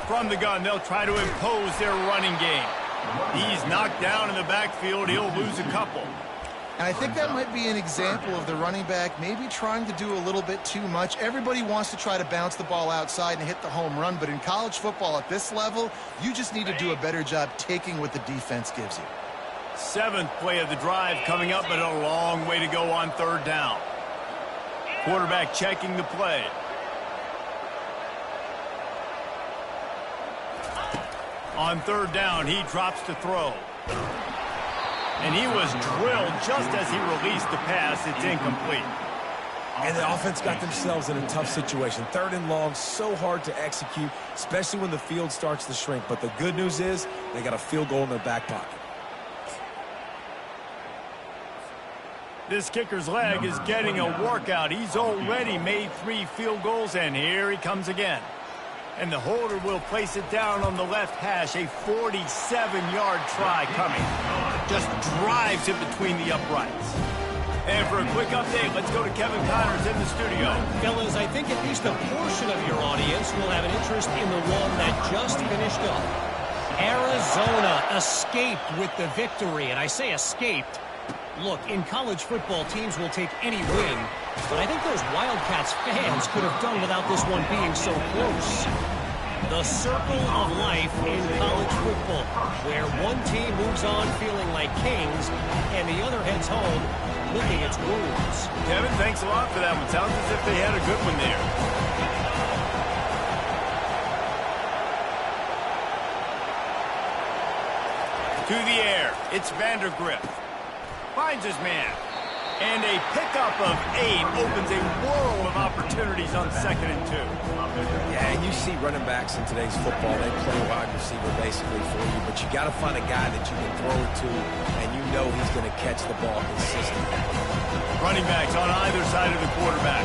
From the gun, they'll try to impose their running game. He's knocked down in the backfield. He'll lose a couple. And I think that might be an example of the running back maybe trying to do a little bit too much. Everybody wants to try to bounce the ball outside and hit the home run, but in college football at this level, you just need to do a better job taking what the defense gives you. 7th play of the drive coming up, but a long way to go on 3rd down. Quarterback checking the play. On 3rd down, he drops to throw. And he was drilled just as he released the pass. It's incomplete. And the offense got themselves in a tough situation. 3rd and long, so hard to execute, especially when the field starts to shrink. But the good news is they got a field goal in their back pocket. This kicker's leg is getting a workout. He's already made 3 field goals, and here he comes again. And the holder will place it down on the left hash. A 47-yard try coming. Just drives it between the uprights. And for a quick update, let's go to Kevin Connors in the studio. Fellas, I think at least a portion of your audience will have an interest in the one that just finished up. Arizona escaped with the victory, and I say escaped. Look, in college football, teams will take any win, but I think those Wildcats fans could have done without this one being so close. The circle of life in college football, where one team moves on feeling like kings, and the other heads home licking its wounds. Kevin, thanks a lot for that one. Sounds as if they had a good one there. To the air, it's Vandergrift. Finds his man. And a pickup of 8 opens a world of opportunities on 2nd and 2. Yeah, and you see running backs in today's football, they play wide receiver basically for you, but you got to find a guy that you can throw it to, and you know he's going to catch the ball consistently. Running backs on either side of the quarterback.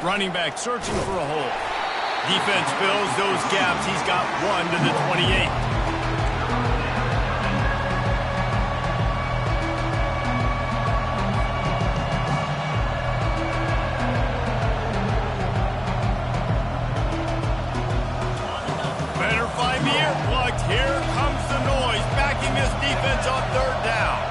Running back searching for a hole. Defense fills those gaps. He's got 1 to the 28. Better find the earplugs. Here comes the noise. Backing this defense on 3rd down.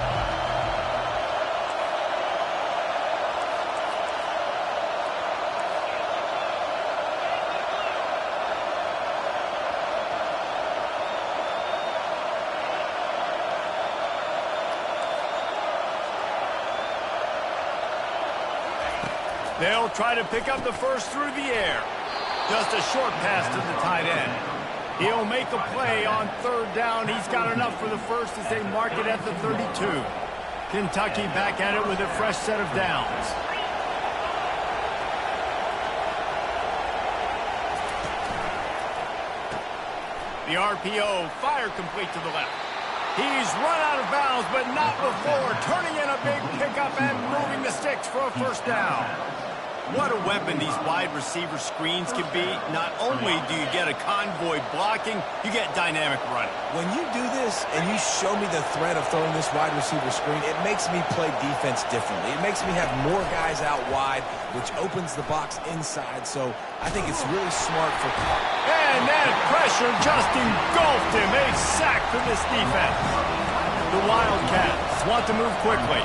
They'll try to pick up the first through the air. Just a short pass to the tight end. He'll make a play on 3rd down. He's got enough for the first as they mark it at the 32. Kentucky back at it with a fresh set of downs. The RPO, fire complete to the left. He's run out of bounds, but not before turning in a big pickup and moving the sticks for a 1st down. What a weapon these wide receiver screens can be. Not only do you get a convoy blocking, you get dynamic running. When you do this and you show me the threat of throwing this wide receiver screen, it makes me play defense differently. It makes me have more guys out wide, which opens the box inside. So I think it's really smart for... And that pressure just engulfed him. A sack for this defense. The Wildcats want to move quickly.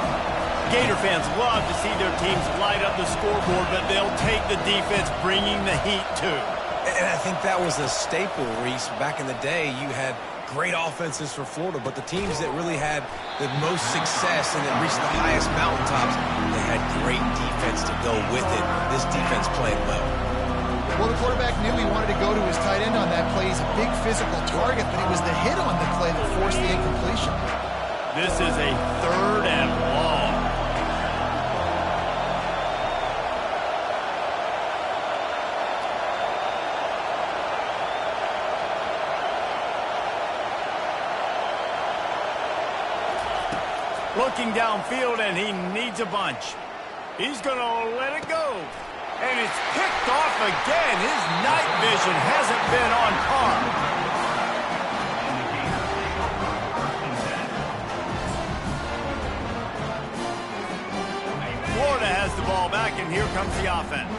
Gator fans love to see their teams light up the scoreboard, but they'll take the defense bringing the heat too. And I think that was a staple, Reese. Back in the day, you had great offenses for Florida, but the teams that really had the most success and that reached the highest mountaintops, they had great defense to go with it. This defense played well. Well, the quarterback knew he wanted to go to his tight end on that play. He's a big physical target, but it was the hit on the play that forced the incompletion. This is a 3rd and long. Looking downfield, and he needs a bunch. He's going to let it go. And it's picked off again. His night vision hasn't been on par. Florida has the ball back, and here comes the offense.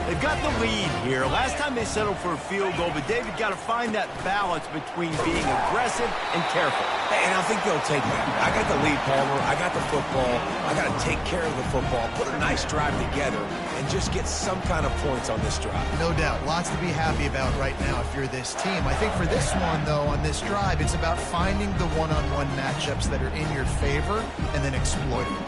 They've got the lead here. Last time they settled for a field goal, but David got to find that balance between being aggressive and careful. And I think they'll take that. I got the lead, Palmer. I got the football. I got to take care of the football, put a nice drive together, and just get some kind of points on this drive. No doubt. Lots to be happy about right now if you're this team. I think for this one, though, on this drive, it's about finding the one-on-one matchups that are in your favor and then exploiting them.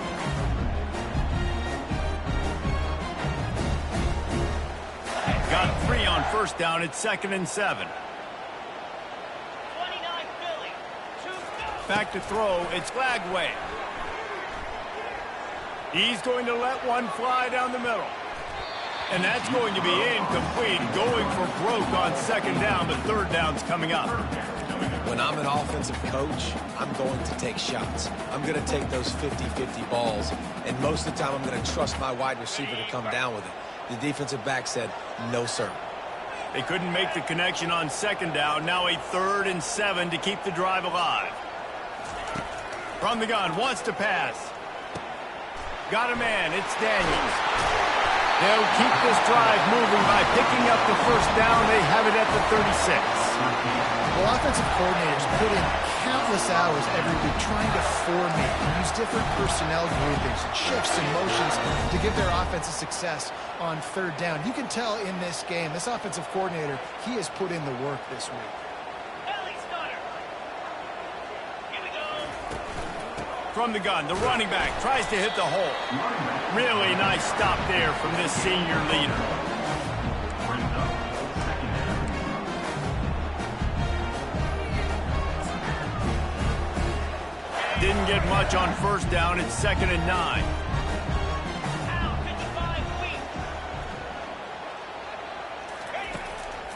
Got 3 on first down. It's 2nd and 7. 29 Philly. 2 Back to throw. It's Flagway. He's going to let one fly down the middle. And that's going to be incomplete. Going for broke on 2nd down, but 3rd down's coming up. When I'm an offensive coach, I'm going to take shots. I'm going to take those 50-50 balls, and most of the time I'm going to trust my wide receiver to come down with it. The defensive back said, no, sir. They couldn't make the connection on 2nd down. Now a 3rd and 7 to keep the drive alive. From the gun, wants to pass. Got a man, it's Daniels. They'll keep this drive moving by picking up the first down. They have it at the 36. Well, offensive coordinators put in countless hours every week trying to formate and use different personnel groupings, shifts and motions to give their offense a success on 3rd down. You can tell in this game, this offensive coordinator, he has put in the work this week. Ellie Stunner. Here we go. From the gun, the running back tries to hit the hole. Really nice stop there from this senior leader. Didn't get much on first down. It's 2nd and 9.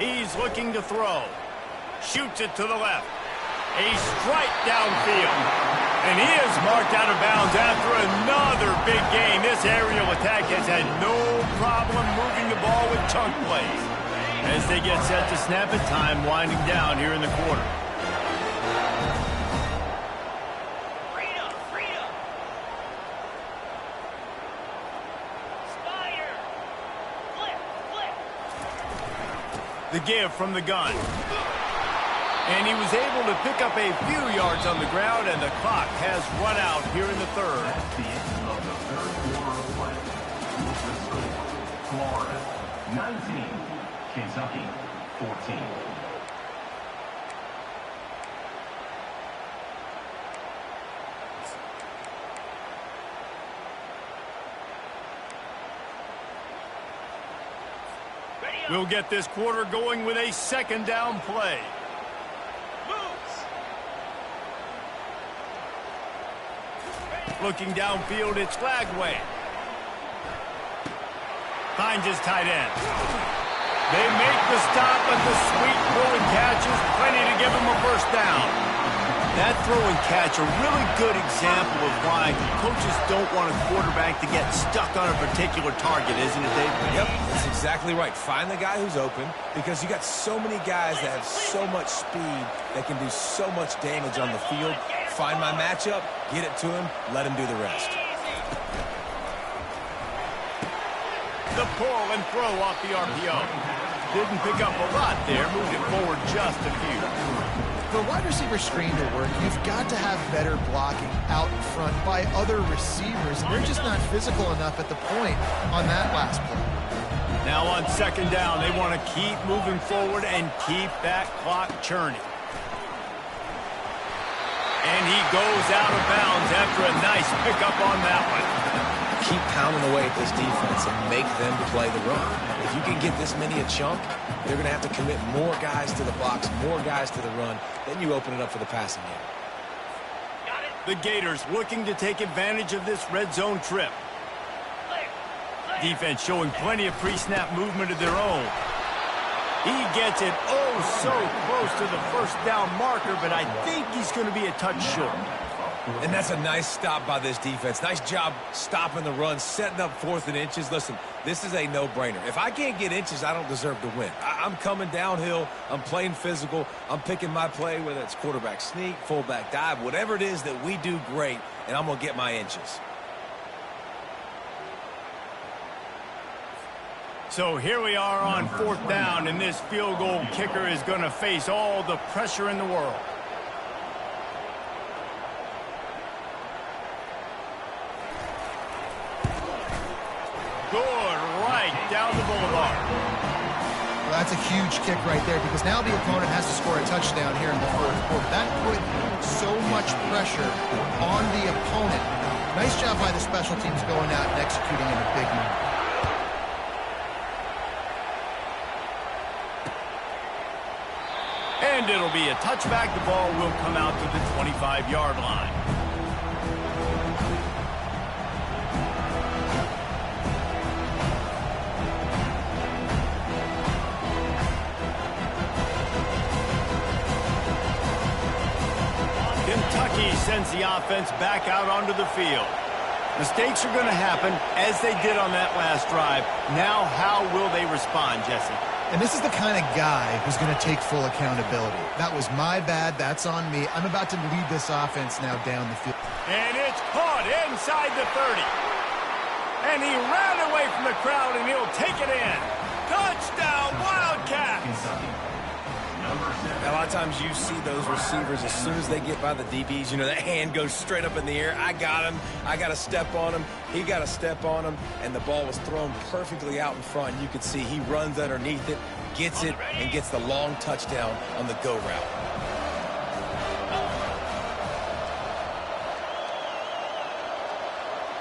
He's looking to throw. Shoots it to the left. A strike downfield. And he is marked out of bounds after another big game. This aerial attack has had no problem moving the ball with chunk plays. As they get set to snap it, time winding down here in the quarter. The give from the gun. And he was able to pick up a few yards on the ground, and the clock has run out here in the 3rd. At the end of the 3rd quarter of play, Florida 19, Kentucky 14. We'll get this quarter going with a 2nd down play. Moves. Looking downfield, it's Flagway. Finds his tight end. They make the stop, but the sweet throw and catch is plenty to give him a first down. That throw and catch, a really good example of why coaches don't want a quarterback to get stuck on a particular target, isn't it, Dave? Yep, that's exactly right. Find the guy who's open, because you got so many guys that have so much speed that can do so much damage on the field. Find my matchup, get it to him, let him do the rest. The pull and throw off the RPO. Didn't pick up a lot there, moved it forward just a few. For a wide receiver screen to work, you've got to have better blocking out in front by other receivers, and they're just not physical enough at the point on that last play. Now on 2nd down, they want to keep moving forward and keep that clock churning. And he goes out of bounds after a nice pickup on that one. Keep pounding away at this defense and make them play the run. If you can get this many a chunk, they're going to have to commit more guys to the box, more guys to the run. Then you open it up for the passing game. The Gators looking to take advantage of this red zone trip. Defense showing plenty of pre-snap movement of their own. He gets it oh so close to the first down marker, but I think he's going to be a touch short. And that's a nice stop by this defense. Nice job stopping the run, setting up 4th and inches. Listen, this is a no-brainer. If I can't get inches, I don't deserve to win. I'm coming downhill. I'm playing physical. I'm picking my play, whether it's quarterback sneak, fullback dive, whatever it is that we do great, and I'm going to get my inches. So here we are on 4th down, and this field goal kicker is going to face all the pressure in the world. Good, right down the boulevard. Well, that's a huge kick right there because now the opponent has to score a touchdown here in the 4th quarter. That put so much pressure on the opponent. Nice job by the special teams going out and executing in a big moment. And it'll be a touchback. The ball will come out to the 25-yard line. Kentucky sends the offense back out onto the field. Mistakes are going to happen as they did on that last drive. Now how will they respond, Jesse? And this is the kind of guy who's going to take full accountability. That was my bad. That's on me. I'm about to lead this offense now down the field. And it's caught inside the 30. And he ran away from the crowd, and he'll take it in. Touchdown, Wildcats! Now, a lot of times you see those receivers, as soon as they get by the DBs, you know, that hand goes straight up in the air. I got him. I got to step on him. He got to step on him. And the ball was thrown perfectly out in front. You could see he runs underneath it, gets it, and gets the long touchdown on the go route.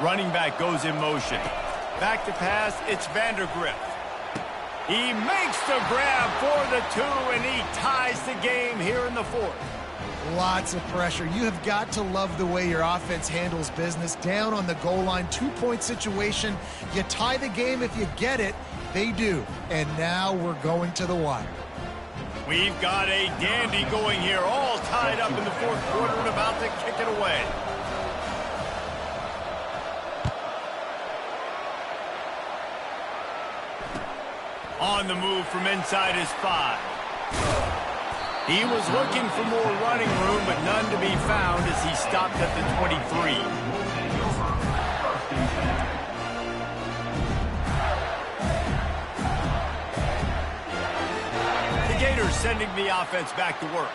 Running back goes in motion. Back to pass, it's Vandergrift. He makes the grab for the 2, and he ties the game here in the 4th. Lots of pressure. You have got to love the way your offense handles business. Down on the goal line, 2-point situation. You tie the game if you get it. They do. And now we're going to the wire. We've got a dandy going here, all tied up in the 4th quarter and about to kick it away. On the move from inside his 5. He was looking for more running room, but none to be found as he stopped at the 23. The Gators sending the offense back to work.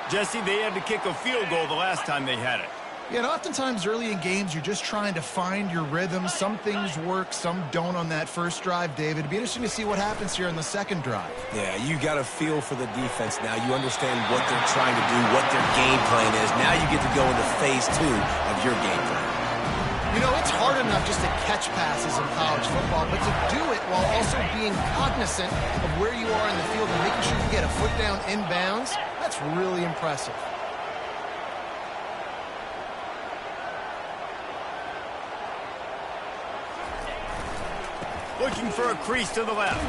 Jesse, they had to kick a field goal the last time they had it. Yeah, and oftentimes early in games, you're just trying to find your rhythm. Some things work, some don't on that first drive, David. It'd be interesting to see what happens here in the second drive. Yeah, you got a feel for the defense now. You understand what they're trying to do, what their game plan is. Now you get to go into phase 2 of your game plan. You know, it's hard enough just to catch passes in college football, but to do it while also being cognizant of where you are in the field and making sure you get a foot down inbounds, that's really impressive. Looking for a crease to the left.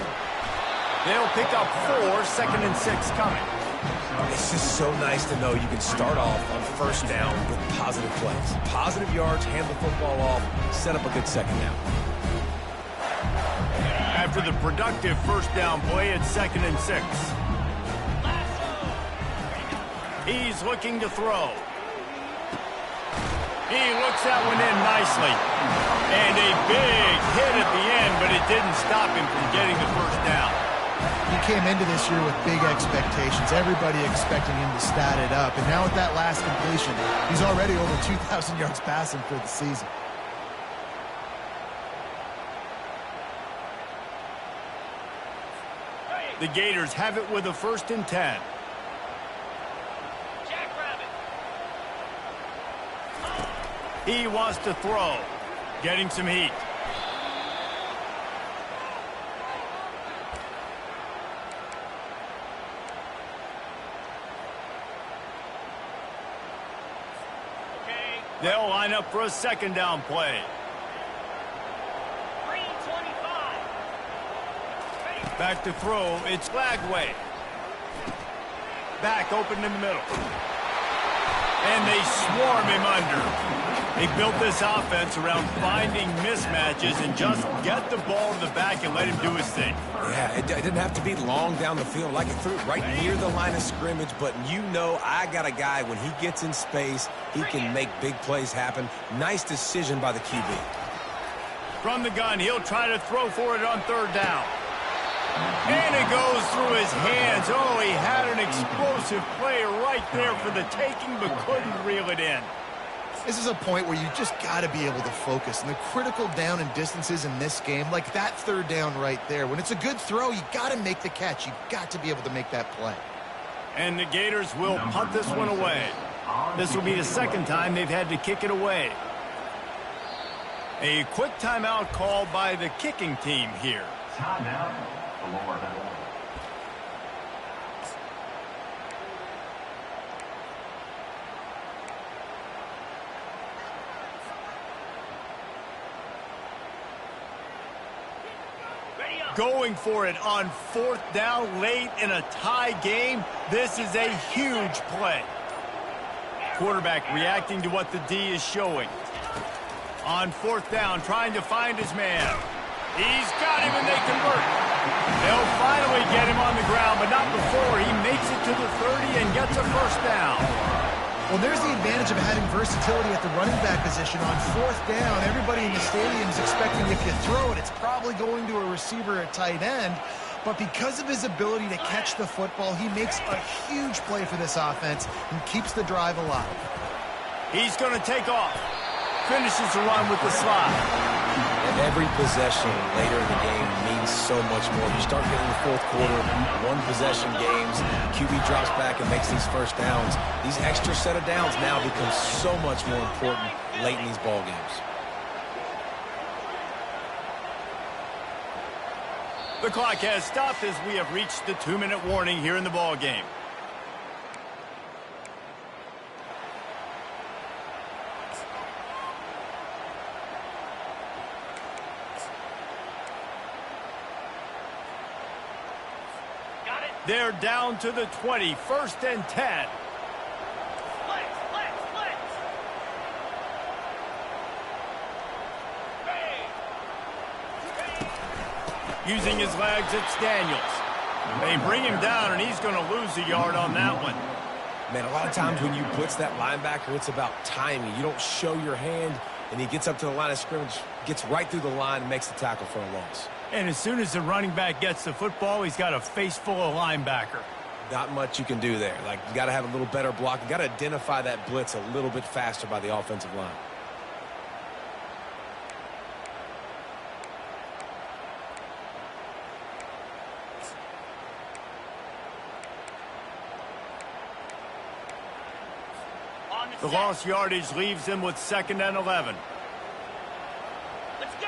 They'll pick up 4, 2nd and 6 coming. It's just so nice to know you can start off on first down with positive plays. Positive yards, hand the football off, set up a good second down. After the productive first down play, it's 2nd and 6. He's looking to throw. He looks that one in nicely. And a big hit at the end, but it didn't stop him from getting the first down. He came into this year with big expectations. Everybody expecting him to stat it up. And now with that last completion, he's already over 2,000 yards passing for the season. The Gators have it with a 1st and 10. He wants to throw. Getting some heat. They'll line up for a 2nd down play. 3-25. Back to throw. It's Lagway. Back open in the middle. And they swarm him under. They built this offense around finding mismatches and just get the ball to the back and let him do his thing. Yeah, it didn't have to be long down the field. Like it threw it right near the line of scrimmage, but you know I got a guy, when he gets in space, he can make big plays happen. Nice decision by the QB. From the gun, he'll try to throw for it on third down. And it goes through his hands. Oh, he had an explosive play right there for the taking, but couldn't reel it in. This is a point where you just got to be able to focus. And the critical down and distances in this game, like that third down right there, when it's a good throw, you got to make the catch. You've got to be able to make that play. And the Gators will punt this one away. This will be the second time they've had to kick it away. A quick timeout called by the kicking team here. Timeout, Florida. Going for it on fourth down late in a tie game. This is a huge play. Quarterback reacting to what the D is showing. On fourth down, trying to find his man. He's got him, and they convert. They'll finally get him on the ground, but not before he makes it to the 30 and gets a first down. Well, there's the advantage of having versatility at the running back position. On fourth down, everybody in the stadium is expecting if you throw it, it's probably going to a receiver at tight end. But because of his ability to catch the football, he makes a huge play for this offense and keeps the drive alive. He's going to take off. Finishes the run with the slide. And every possession later in the game means so much more. You start getting the fourth quarter, one-possession games, QB drops back and makes these first downs. These extra set of downs now become so much more important late in these ball games. The clock has stopped as we have reached the 2-minute warning here in the ball game. They're down to the 20, 1st and 10. Using his legs, it's Daniels. They bring him down, and he's going to lose a yard on that one. Man, a lot of times when you blitz that linebacker, it's about timing. You don't show your hand, and he gets up to the line of scrimmage, gets right through the line, and makes the tackle for a loss. And as soon as the running back gets the football, he's got a face full of linebacker. Not much you can do there. Like, you got to have a little better block. You got to identify that blitz a little bit faster by the offensive line. The lost yardage leaves him with 2nd and 11. Let's go!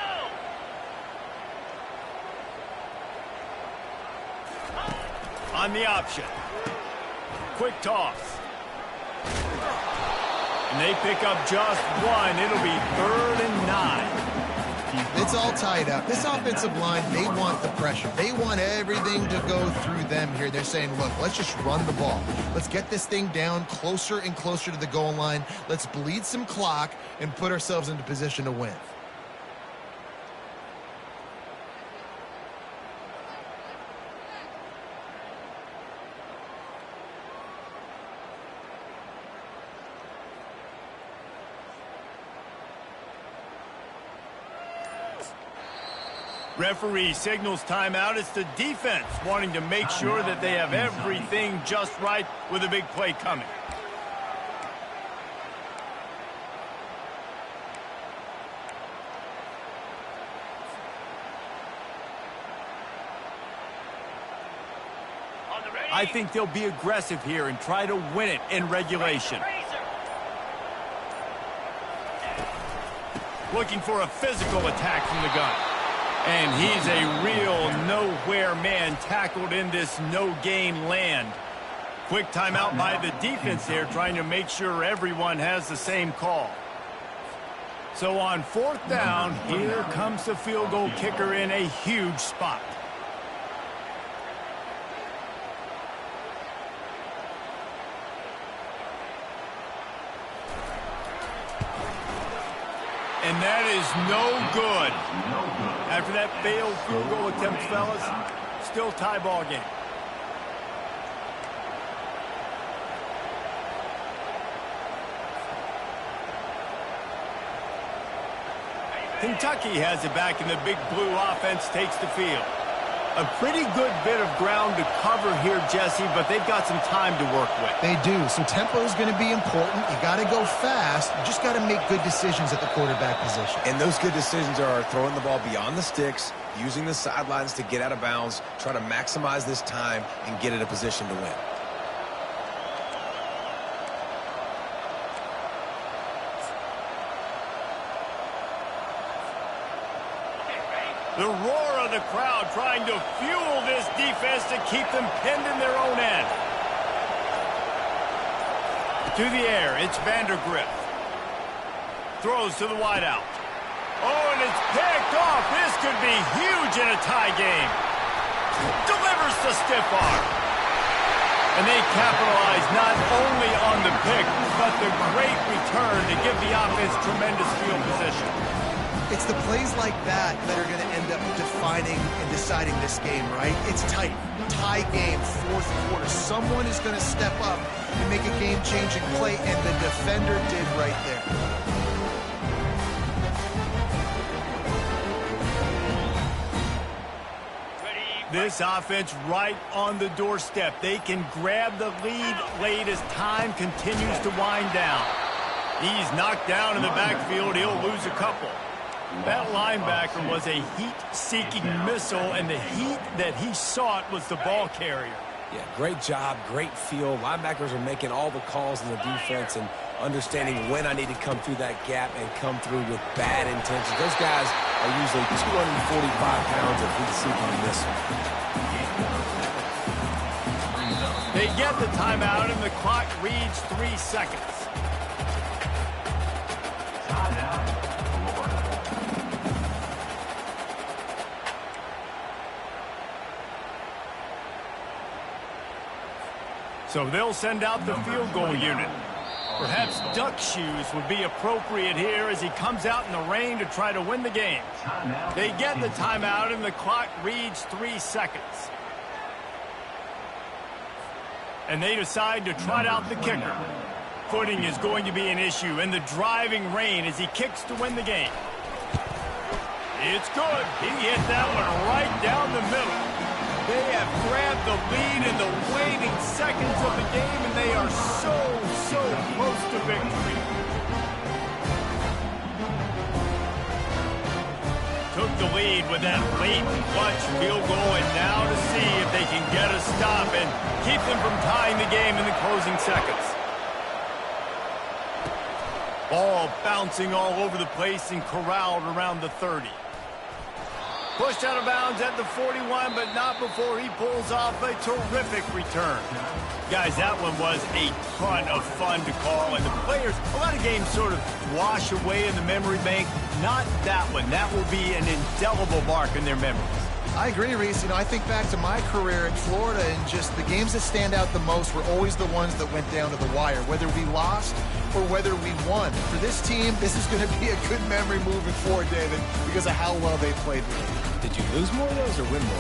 On the option. Quick toss. And they pick up just one. It'll be 3rd and 9. It's all tied up. This offensive line, they want the pressure. They want everything to go through them here. They're saying, look, let's just run the ball. Let's get this thing down closer and closer to the goal line. Let's bleed some clock and put ourselves into position to win. Referee signals timeout. It's the defense wanting to make sure that they have everything just right with a big play coming. I think they'll be aggressive here and try to win it in regulation. Looking for a physical attack from the gun. And he's a real nowhere man tackled in this no-gain land. Quick timeout by the defense there, trying to make sure everyone has the same call. So on 4th down, here comes the field goal kicker in a huge spot. And that is no good. After that failed field goal attempt, fellas, still tie ball game. Kentucky has it back, and the Big Blue offense takes the field. A pretty good bit of ground to cover here, Jesse, but they've got some time to work with. They do. So tempo is going to be important. You got to go fast. You just got to make good decisions at the quarterback position. And those good decisions are throwing the ball beyond the sticks, using the sidelines to get out of bounds, try to maximize this time and get in a position to win. The roar of the crowd trying to fuel this defense to keep them pinned in their own end. To the air, it's Vandergrift. Throws to the wideout. Oh, and it's picked off. This could be huge in a tie game. Delivers the stiff arm. And they capitalize not only on the pick, but the great return to give the offense tremendous field position. It's the plays like that that are going to end up defining and deciding this game, right? It's tight. Tie game, fourth quarter. Someone is going to step up and make a game-changing play, and the defender did right there. This offense right on the doorstep. They can grab the lead late as time continues to wind down. He's knocked down in the backfield. He'll lose a couple. That linebacker was a heat-seeking missile, and the heat that he sought was the ball carrier. Yeah, great job, great feel. Linebackers are making all the calls in the defense and understanding when I need to come through that gap and come through with bad intentions. Those guys are usually 245 pounds of heat-seeking missile. They get the timeout, and the clock reads 3 seconds. So they'll send out the field goal unit. Perhaps duck shoes would be appropriate here as he comes out in the rain to try to win the game. They get the timeout, and the clock reads 3 seconds. And they decide to trot out the kicker. Footing is going to be an issue in the driving rain as he kicks to win the game. It's good. He hit that one right down the middle. They have grabbed the lead in the waning seconds of the game, and they are so close to victory. Took the lead with that late clutch field goal, and now to see if they can get a stop and keep them from tying the game in the closing seconds. Ball bouncing all over the place and corralled around the 30. Pushed out of bounds at the 41, but not before he pulls off a terrific return. Guys, that one was a ton of fun to call, and the players, a lot of games sort of wash away in the memory bank. Not that one. That will be an indelible mark in their memories. I agree, Reese. I think back to my career in Florida, and just the games that stand out the most were always the ones that went down to the wire, whether we lost or whether we won. For this team, this is going to be a good memory moving forward, David, because of how well they played. Did you lose more of those or win more?